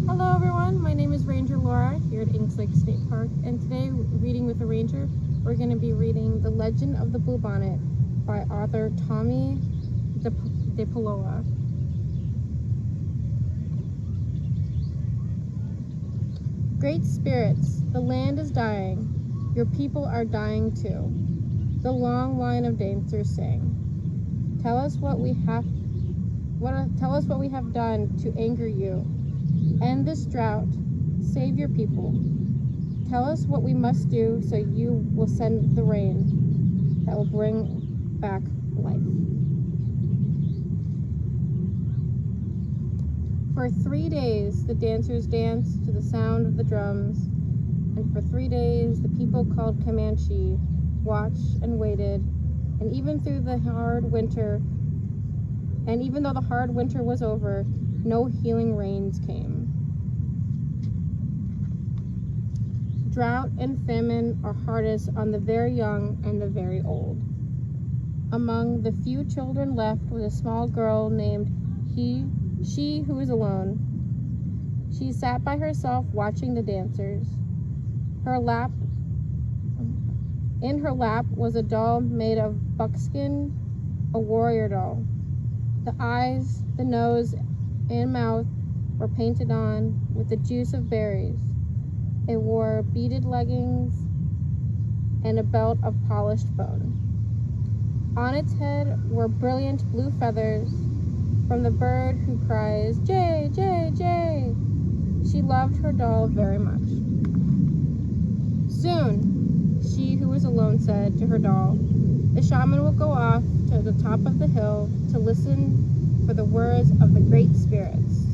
Hello everyone, my name is Ranger Laura here at Inks Lake State Park, and today, reading with a ranger, we're going to be reading The Legend of the Bluebonnet by author Tomie dePaola. Great spirits, the land is dying, your people are dying too. The long line of dancers sang. Tell us what we have done to anger you. End this drought. Save your people. Tell us what we must do so you will send the rain that will bring back life. For 3 days, the dancers danced to the sound of the drums, and for 3 days, the people called Comanche watched and waited, and even though the hard winter was over, no healing rains came. Drought and famine are hardest on the very young and the very old. Among the few children left was a small girl named she who was alone. She sat by herself watching the dancers. In her lap was a doll made of buckskin, a warrior doll. The eyes, the nose, and mouth were painted on with the juice of berries. It wore beaded leggings and a belt of polished bone. On its head were brilliant blue feathers from the bird who cries, "Jay, Jay, Jay." She loved her doll very much. Soon, she who was alone said to her doll, "The shaman will go off to the top of the hill to listen for the words of the great spirits.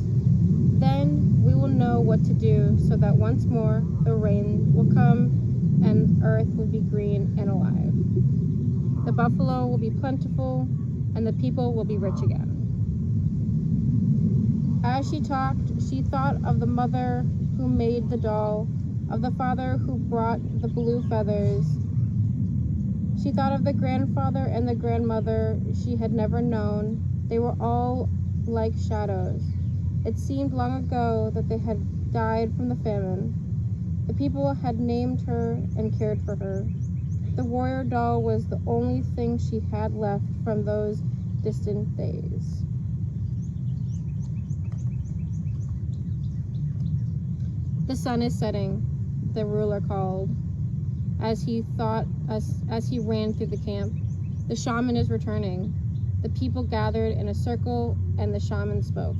Then we will know what to do so that once more the rain will come and earth will be green and alive. The buffalo will be plentiful and the people will be rich again." As she talked, she thought of the mother who made the doll, of the father who brought the blue feathers. She thought of the grandfather and the grandmother she had never known. They were all like shadows. It seemed long ago that they had died from the famine. The people had named her and cared for her. The warrior doll was the only thing she had left from those distant days. "The sun is setting," the ruler called as he ran through the camp. "The shaman is returning." The people gathered in a circle and the shaman spoke.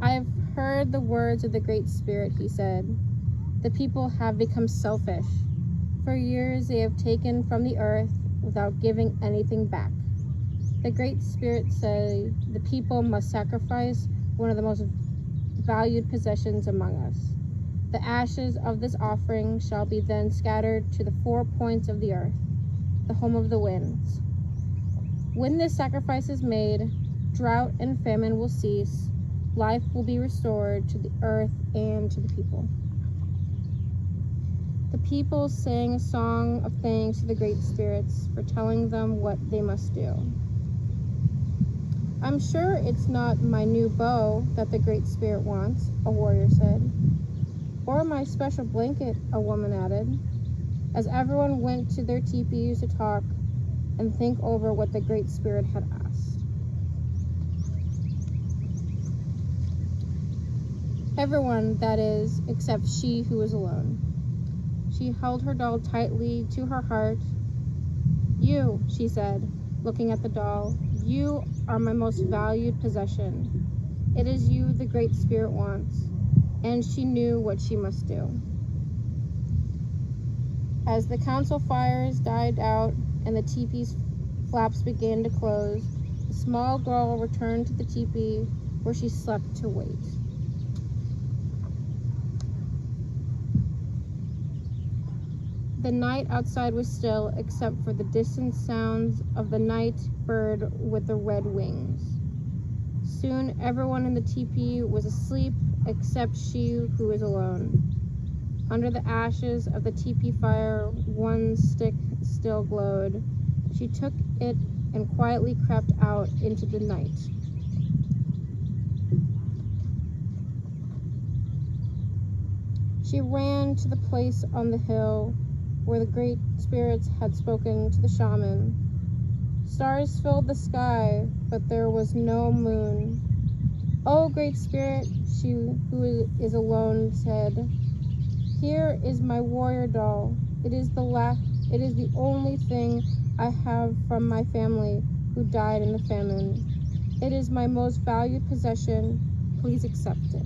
"I have heard the words of the Great Spirit," he said. "The people have become selfish. For years they have taken from the earth without giving anything back. The Great Spirit says the people must sacrifice one of the most valued possessions among us. The ashes of this offering shall be then scattered to the 4 points of the earth, the home of the winds. When this sacrifice is made, drought and famine will cease. Life will be restored to the earth and to the people." The people sang a song of thanks to the great spirits for telling them what they must do. "I'm sure it's not my new bow that the Great Spirit wants," a warrior said. "Or my special blanket," a woman added, as everyone went to their teepees to talk and think over what the Great Spirit had asked. Everyone, that is, except she who was alone. She held her doll tightly to her heart. "You," she said, looking at the doll, "you are my most valued possession. It is you the Great Spirit wants," and she knew what she must do. As the council fires died out and the teepee's flaps began to close, the small girl returned to the teepee where she slept to wait. The night outside was still, except for the distant sounds of the night bird with the red wings. Soon everyone in the teepee was asleep except she who was alone. Under the ashes of the teepee fire, one stick still glowed. She took it and quietly crept out into the night. She ran to the place on the hill where the great spirits had spoken to the shaman. Stars filled the sky, but there was no moon. "Oh, great spirit," she who is alone said, "here is my warrior doll. It is the only thing I have from my family who died in the famine. It is my most valued possession. Please accept it."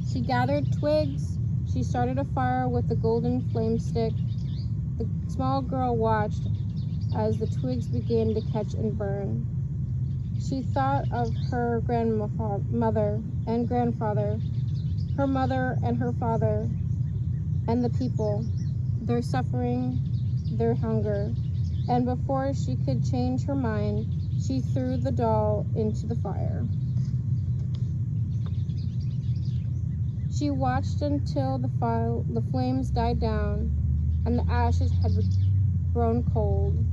She gathered twigs. She started a fire with the golden flame stick. The small girl watched as the twigs began to catch and burn. She thought of her grandmother and grandfather, her mother and her father, and the people, their suffering, their hunger, and before she could change her mind, she threw the doll into the fire. She watched until the flames died down and the ashes had grown cold,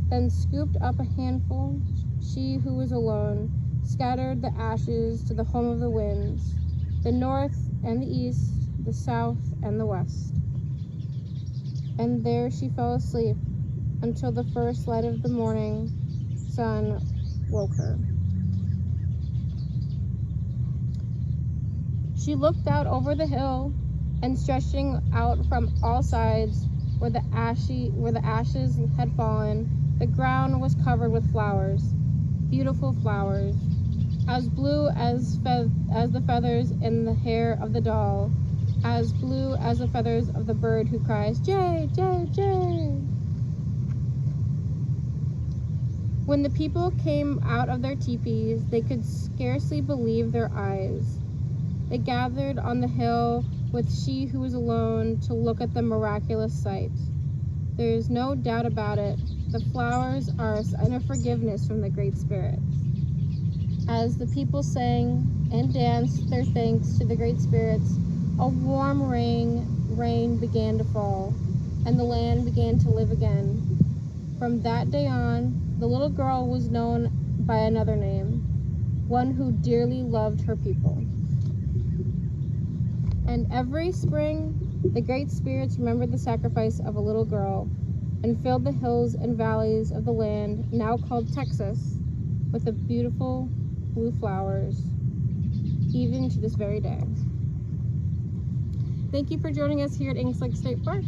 then scooped up a handful. She who was alone scattered the ashes to the home of the winds, the north and the east, the south and the west. And there she fell asleep until the first light of the morning sun woke her. She looked out over the hill, and stretching out from all sides where the ashes had fallen, the ground was covered with flowers, beautiful flowers, as blue as the feathers in the hair of the doll, as blue as the feathers of the bird who cries, "Jay, Jay, Jay." When the people came out of their teepees, they could scarcely believe their eyes. They gathered on the hill with she who was alone to look at the miraculous sight. There is no doubt about it. The flowers are a sign of forgiveness from the Great Spirit. As the people sang and danced their thanks to the Great Spirits, a warm rain began to fall, and the land began to live again. From that day on, the little girl was known by another name, one who dearly loved her people. And every spring, the Great Spirits remembered the sacrifice of a little girl and filled the hills and valleys of the land, now called Texas, with the beautiful blue flowers, even to this very day. Thank you for joining us here at Inks Lake State Park.